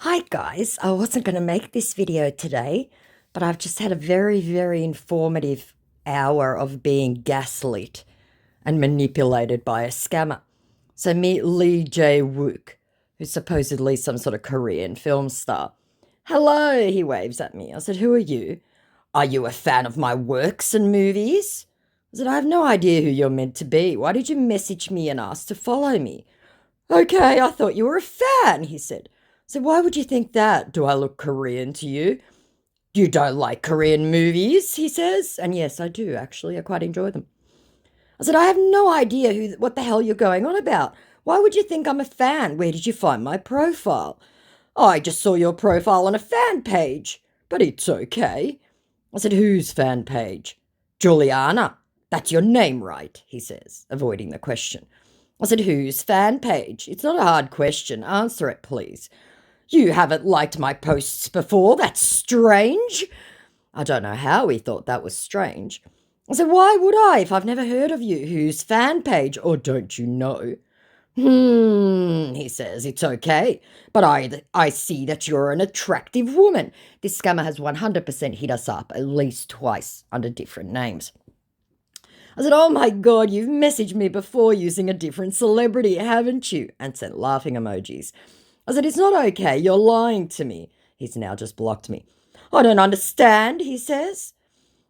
Hi guys, I wasn't going to make this video today, but I've just had a very, very informative hour of being gaslit and manipulated by a scammer. So meet Jae Wook, who's supposedly some sort of Korean film star. Hello, he waves at me. I said, who are you? Are you a fan of my works and movies? I said, I have no idea who you're meant to be. Why did you message me and ask to follow me? Okay, I thought you were a fan, he said. So why would you think that? Do I look Korean to you? You don't like Korean movies, he says. And yes, I do, actually. I quite enjoy them. I said, I have no idea what the hell you're going on about. Why would you think I'm a fan? Where did you find my profile? I just saw your profile on a fan page. But it's okay. I said, whose fan page? Juliana. That's your name, right? He says, avoiding the question. I said, whose fan page? It's not a hard question. Answer it, please. You haven't liked my posts before. That's strange. I don't know how he thought that was strange. I said, why would I if I've never heard of you? Whose fan page? Or don't you know? He says, it's okay. But I see that you're an attractive woman. This scammer has 100% hit us up at least twice under different names. I said, oh my God, you've messaged me before using a different celebrity, haven't you? And sent laughing emojis. I said, it's not okay. You're lying to me. He's now just blocked me. I don't understand, he says.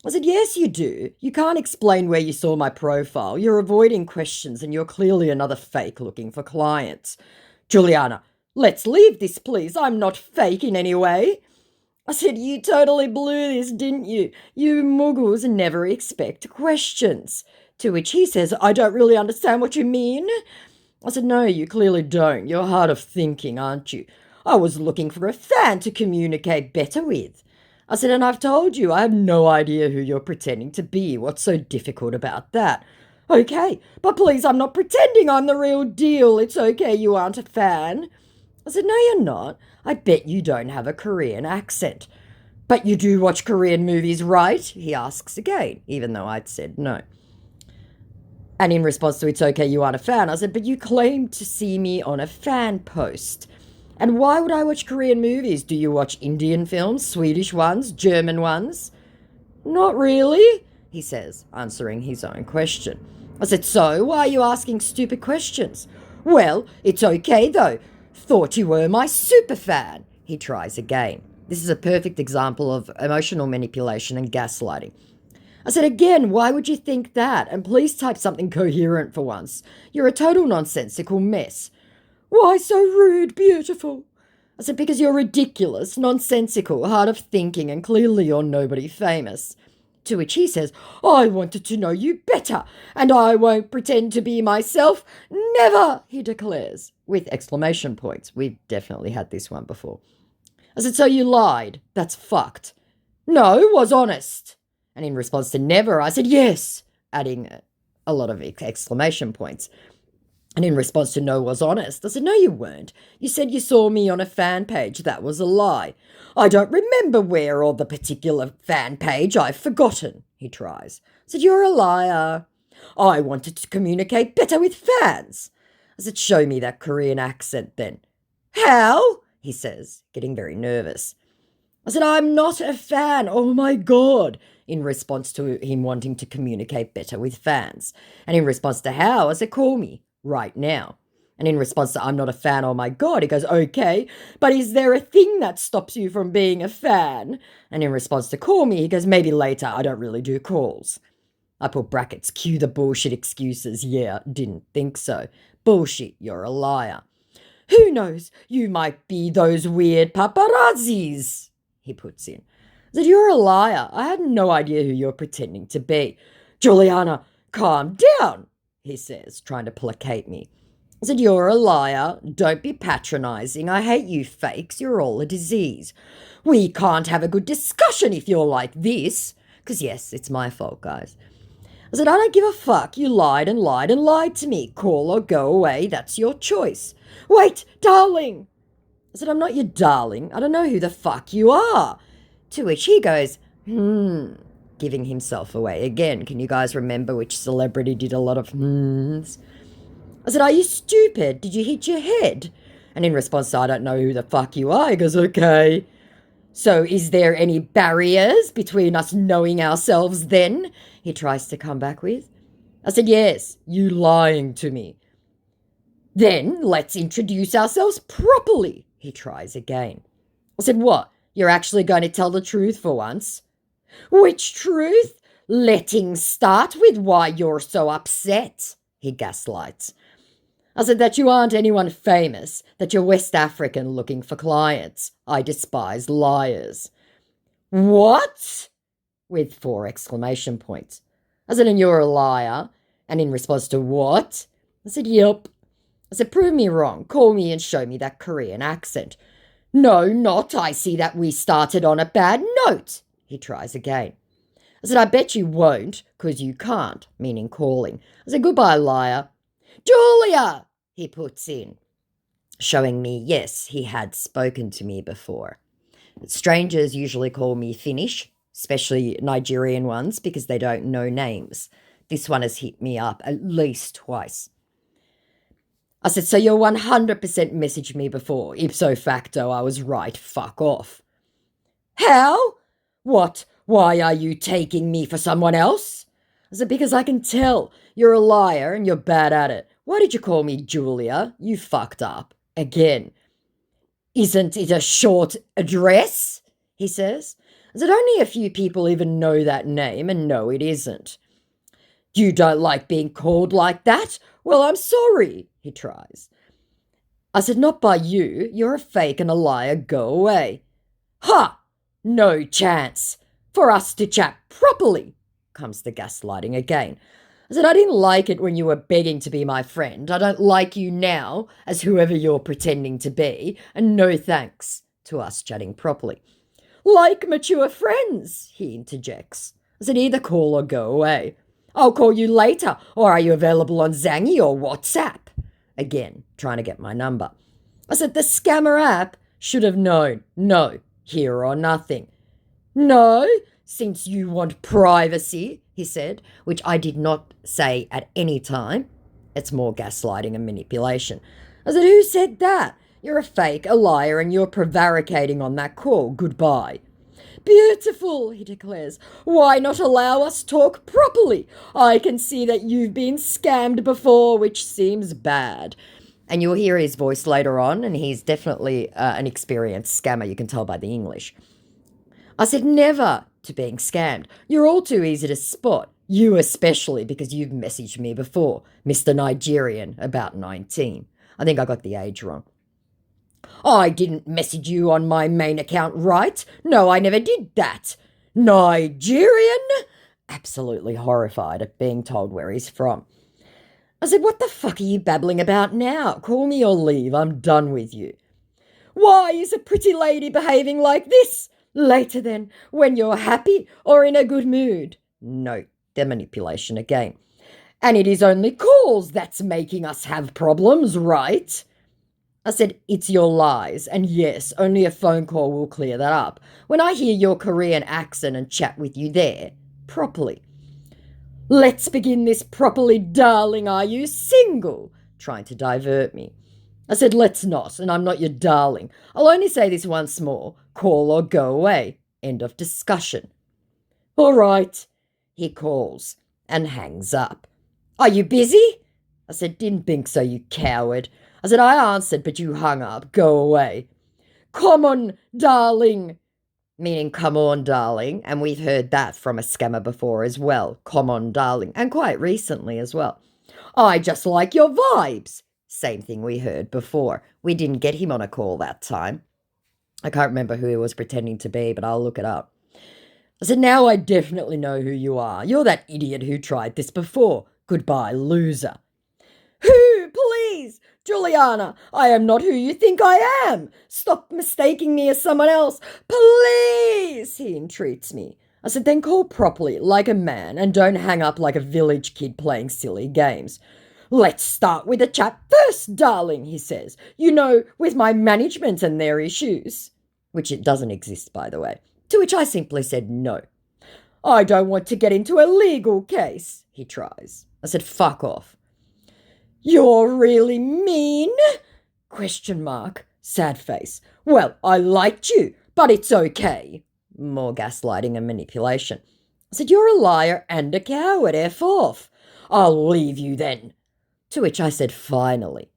I said, yes, you do. You can't explain where you saw my profile. You're avoiding questions and you're clearly another fake looking for clients. Juliana, let's leave this, please. I'm not fake in any way. I said, you totally blew this, didn't you? You muggles never expect questions. To which he says, I don't really understand what you mean. I said, no, you clearly don't. You're hard of thinking, aren't you? I was looking for a fan to communicate better with. I said, and I've told you, I have no idea who you're pretending to be. What's so difficult about that? Okay, but please, I'm not pretending I'm the real deal. It's okay, you aren't a fan. I said, no, you're not. I bet you don't have a Korean accent. But you do watch Korean movies, right? He asks again, even though I'd said no. And in response to it's okay, you aren't a fan, I said, but you claim to see me on a fan post. And why would I watch Korean movies? Do you watch Indian films, Swedish ones, German ones? Not really, he says, answering his own question. I said, so why are you asking stupid questions? Well, it's okay though. Thought you were my super fan. He tries again. This is a perfect example of emotional manipulation and gaslighting. I said, again, why would you think that? And please type something coherent for once. You're a total nonsensical mess. Why so rude, beautiful? I said, because you're ridiculous, nonsensical, hard of thinking, and clearly you're nobody famous. To which he says, I wanted to know you better, and I won't pretend to be myself. Never, he declares, with exclamation points. We've definitely had this one before. I said, so you lied. That's fucked. No, was honest. And in response to never, I said, yes, adding a lot of exclamation points. And in response to no was honest, I said, no, you weren't. You said you saw me on a fan page. That was a lie. I don't remember where or the particular fan page. I've forgotten, he tries. I said, you're a liar. I wanted to communicate better with fans. I said, show me that Korean accent then. How? He says, getting very nervous. I said, I'm not a fan. Oh my God. In response to him wanting to communicate better with fans. And in response to how, I said, call me right now. And in response to I'm not a fan, oh my God, he goes, okay, but is there a thing that stops you from being a fan? And in response to call me, he goes, maybe later, I don't really do calls. I put brackets, cue the bullshit excuses. Yeah, didn't think so. Bullshit, you're a liar. Who knows, you might be those weird paparazzis, he puts in. I said, you're a liar. I had no idea who you're pretending to be. Juliana, calm down, he says, trying to placate me. I said, you're a liar. Don't be patronizing. I hate you fakes. You're all a disease. We can't have a good discussion if you're like this. Because, yes, it's my fault, guys. I said, I don't give a fuck. You lied and lied and lied to me. Call or go away. That's your choice. Wait, darling. I said, I'm not your darling. I don't know who the fuck you are. To which he goes, giving himself away again. Can you guys remember which celebrity did a lot of I said, are you stupid? Did you hit your head? And in response, I don't know who the fuck you are. He goes, okay. So is there any barriers between us knowing ourselves then? He tries to come back with. I said, yes, you lying to me. Then let's introduce ourselves properly, he tries again. I said, what? You're actually going to tell the truth for once? Which truth? Letting start with why you're so upset, he gaslights. I said that you aren't anyone famous, that you're West African looking for clients. I despise liars. What? With 4 exclamation points. I said, and you're a liar. And in response to what? I said, yep. I said, prove me wrong. Call me and show me that Korean accent. No, not. I see that we started on a bad note. He tries again. I said, I bet you won't, 'cause you can't, meaning calling. I said, goodbye, liar. Julia, he puts in, showing me, yes, he had spoken to me before. Strangers usually call me Finnish, especially Nigerian ones, because they don't know names. This one has hit me up at least twice. I said, so you're 100% messaged me before. Ipso facto, I was right. Fuck off. How? What? Why are you taking me for someone else? I said, because I can tell. You're a liar and you're bad at it. Why did you call me Julia? You fucked up. Again. Isn't it a short address? He says. I said, only a few people even know that name, and no, it isn't. You don't like being called like that? Well, I'm sorry, he tries. I said, not by you. You're a fake and a liar. Go away. Ha! No chance. For us to chat properly, comes the gaslighting again. I said, I didn't like it when you were begging to be my friend. I don't like you now as whoever you're pretending to be, and no thanks to us chatting properly. Like mature friends, he interjects. I said, either call or go away. I'll call you later, or are you available on Zangy or WhatsApp? Again, trying to get my number. I said, the scammer app should have known. No, here or nothing. No, since you want privacy, he said, which I did not say at any time. It's more gaslighting and manipulation. I said, who said that? You're a fake, a liar, and you're prevaricating on that call. Goodbye. Beautiful, he declares. Why not allow us talk properly? I can see that you've been scammed before, which seems bad. And you'll hear his voice later on, and he's definitely an experienced scammer. You can tell by the English. I said, never to being scammed. You're all too easy to spot. You especially, because you've messaged me before. Mr. Nigerian, about 19. I think I got the age wrong. I didn't message you on my main account, right? No, I never did that. Nigerian? Absolutely horrified at being told where he's from. I said, what the fuck are you babbling about now? Call me or leave. I'm done with you. Why is a pretty lady behaving like this? Later then, when you're happy or in a good mood. Note the manipulation again. And it is only calls that's making us have problems, right? I said, it's your lies. And yes, only a phone call will clear that up. When I hear your Korean accent and chat with you there, properly. Let's begin this properly, darling. Are you single? Trying to divert me. I said, let's not, and I'm not your darling. I'll only say this once more. Call or go away. End of discussion. All right, he calls and hangs up. Are you busy? I said, didn't think so, you coward. I said, I answered, but you hung up. Go away. Come on, darling. Meaning, come on, darling. And we've heard that from a scammer before as well. Come on, darling. And quite recently as well. I just like your vibes. Same thing we heard before. We didn't get him on a call that time. I can't remember who he was pretending to be, but I'll look it up. I said, now I definitely know who you are. You're that idiot who tried this before. Goodbye, loser. Who, please? Juliana, I am not who you think I am. Stop mistaking me as someone else. Please, he entreats me. I said, then call properly, like a man, and don't hang up like a village kid playing silly games. Let's start with a chat first, darling, he says. You know, with my management and their issues. Which it doesn't exist, by the way. To which I simply said no. I don't want to get into a legal case, he tries. I said, fuck off. You're really mean, Question mark. Sad face. Well, I liked you, but it's okay. More gaslighting and manipulation. I said, you're a liar and a coward, F off. I'll leave you then. To which I said, finally.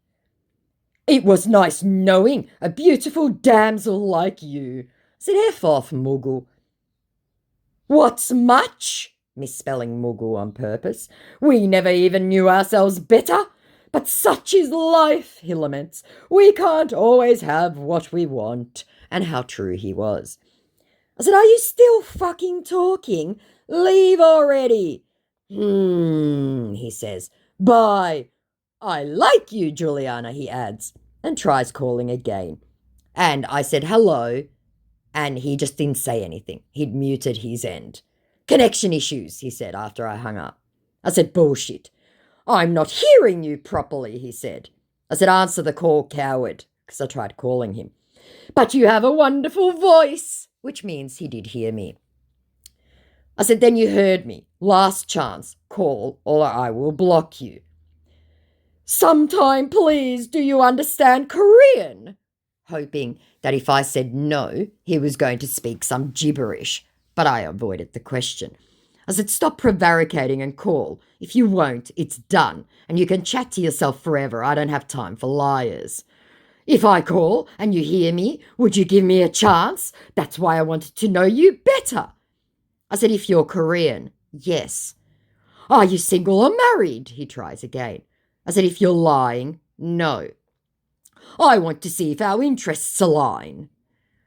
It was nice knowing a beautiful damsel like you. I said, F off, Muggle. What's much? Misspelling Muggle on purpose. We never even knew ourselves better. But such is life, he laments. We can't always have what we want. And how true he was. I said, are you still fucking talking? Leave already. He says. Bye. I like you, Juliana, he adds, and tries calling again. And I said hello, and he just didn't say anything. He'd muted his end. Connection issues, he said after I hung up. I said, bullshit. I'm not hearing you properly, he said. I said, answer the call, coward, because I tried calling him. But you have a wonderful voice, which means he did hear me. I said, then you heard me. Last chance, call, or I will block you. Sometime, please, do you understand Korean? Hoping that if I said no, he was going to speak some gibberish, but I avoided the question. I said, stop prevaricating and call. If you won't, it's done, and you can chat to yourself forever. I don't have time for liars. If I call and you hear me, would you give me a chance? That's why I wanted to know you better. I said, if you're Korean, yes. Are you single or married? He tries again. I said, if you're lying, no. I want to see if our interests align.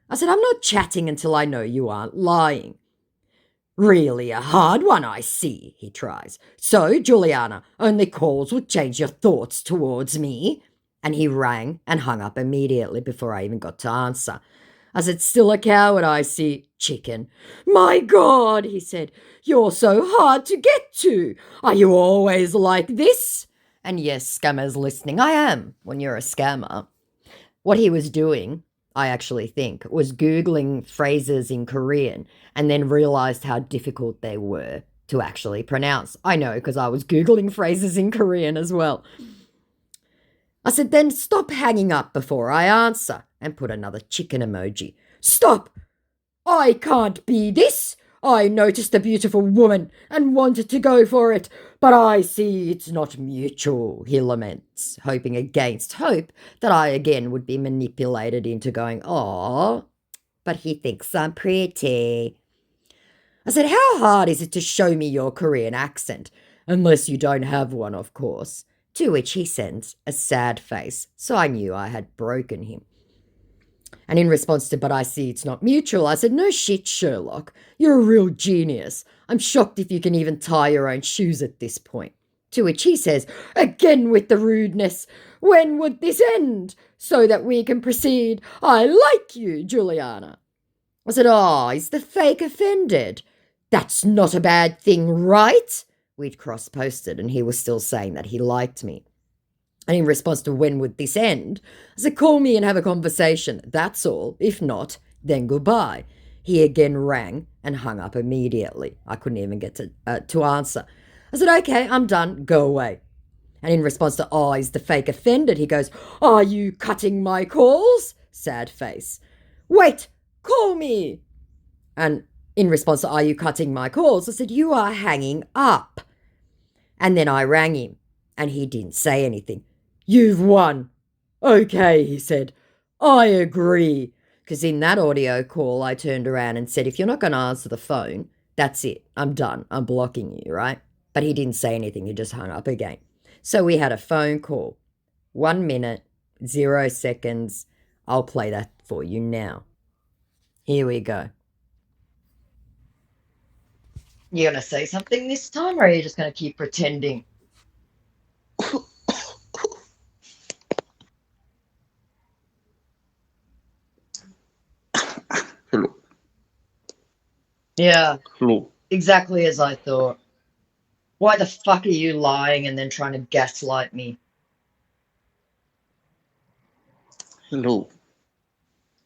I said, I'm not chatting until I know you aren't lying. Really a hard one, I see, he tries. So, Juliana, only calls will change your thoughts towards me. And he rang and hung up immediately before I even got to answer. I said, still a coward, I see, chicken. My God, he said, you're so hard to get to. Are you always like this? And yes, scammers listening, I am when you're a scammer. What he was doing, I actually think, was Googling phrases in Korean and then realised how difficult they were to actually pronounce. I know, because I was Googling phrases in Korean as well. I said, then stop hanging up before I answer, and put another chicken emoji. Stop! I can't be this! I noticed a beautiful woman and wanted to go for it, but I see it's not mutual, he laments, hoping against hope that I again would be manipulated into going, "Aw, but he thinks I'm pretty." I said, how hard is it to show me your Korean accent? Unless you don't have one, of course. To which he sends a sad face, so I knew I had broken him. And in response to, but I see it's not mutual, I said, no shit, Sherlock. You're a real genius. I'm shocked if you can even tie your own shoes at this point. To which he says, again with the rudeness, when would this end? So that we can proceed. I like you, Juliana. I said, oh, is the fake offended? That's not a bad thing, right? We'd cross-posted and he was still saying that he liked me. And in response to when would this end, I said, call me and have a conversation. That's all. If not, then goodbye. He again rang and hung up immediately. I couldn't even get to answer. I said, okay, I'm done. Go away. And in response to, oh, is the fake offended? He goes, are you cutting my calls? Sad face. Wait, call me. And in response to, are you cutting my calls? I said, you are hanging up. And then I rang him and he didn't say anything. You've won. Okay, he said. I agree. Because in that audio call, I turned around and said, if you're not going to answer the phone, that's it. I'm done. I'm blocking you, right? But he didn't say anything. He just hung up again. So we had a phone call. 1 minute, 0 seconds. I'll play that for you now. Here we go. You going to say something this time, or are you just going to keep pretending? Hello. Yeah, Hello. exactly as I thought. Why the fuck are you lying and then trying to gaslight me? Hello.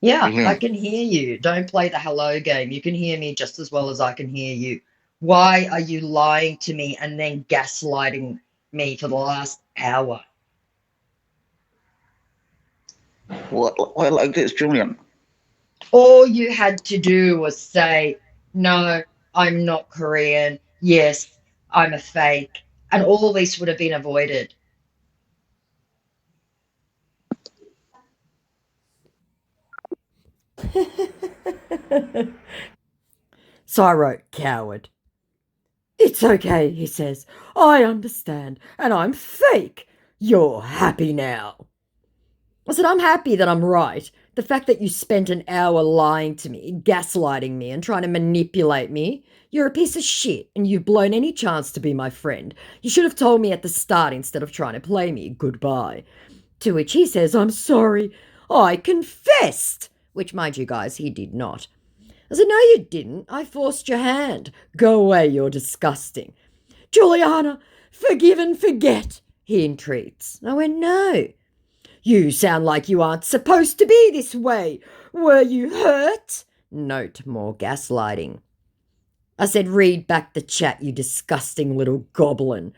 Yeah, I Ma'am. can hear you. Don't play the hello game. You can hear me just as well as I can hear you. Why are you lying to me and then gaslighting me for the last hour? Why like this, Julian? All you had to do was say, no, I'm not Korean. Yes, I'm a fake. And all this would have been avoided. So I wrote, coward. It's okay, he says. I understand, and I'm fake. You're happy now. I said, I'm happy that I'm right. The fact that you spent an hour lying to me, gaslighting me, and trying to manipulate me, you're a piece of shit, and you've blown any chance to be my friend. You should have told me at the start instead of trying to play me. Goodbye. To which he says, I'm sorry. I confessed. Which, mind you guys, he did not. I said, no, you didn't. I forced your hand. Go away, you're disgusting. Juliana, forgive and forget, he entreats. I went, no. You sound like you aren't supposed to be this way. Were you hurt? Note more gaslighting. I said, read back the chat, you disgusting little goblin.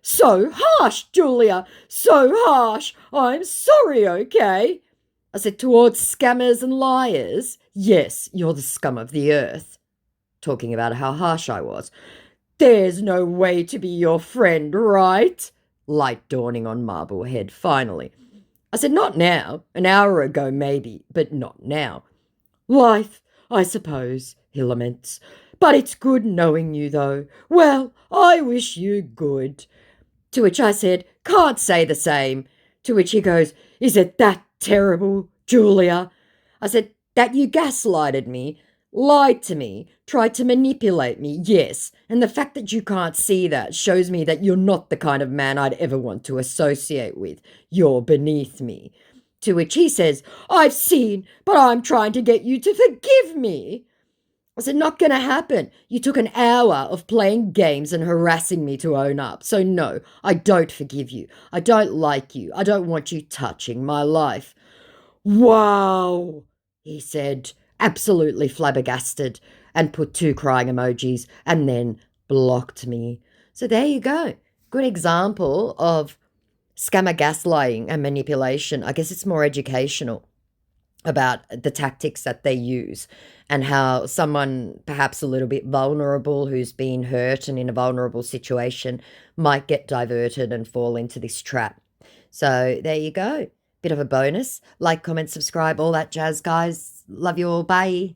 So harsh, Julia, so harsh. I'm sorry, okay? I said, towards scammers and liars? Yes, you're the scum of the earth. Talking about how harsh I was. There's no way to be your friend, right? Light dawning on Marblehead, finally. I said, not now. An hour ago, maybe, but not now. Life, I suppose, he laments. But it's good knowing you, though. Well, I wish you good. To which I said, can't say the same. To which he goes, is it that terrible, Julia? I said, that you gaslighted me, lied to me, tried to manipulate me, yes. And the fact that you can't see that shows me that you're not the kind of man I'd ever want to associate with. You're beneath me. To which he says, I've seen, but I'm trying to get you to forgive me. I said, not going to happen. You took an hour of playing games and harassing me to own up. So, no, I don't forgive you. I don't like you. I don't want you touching my life. Wow, he said, absolutely flabbergasted, and put 2 crying emojis and then blocked me. So, there you go. Good example of scammer gaslighting and manipulation. I guess it's more educational about the tactics that they use and how someone perhaps a little bit vulnerable who's been hurt and in a vulnerable situation might get diverted and fall into this trap. So there you go. Bit of a bonus. Like, comment, subscribe, all that jazz, guys. Love you all. Bye.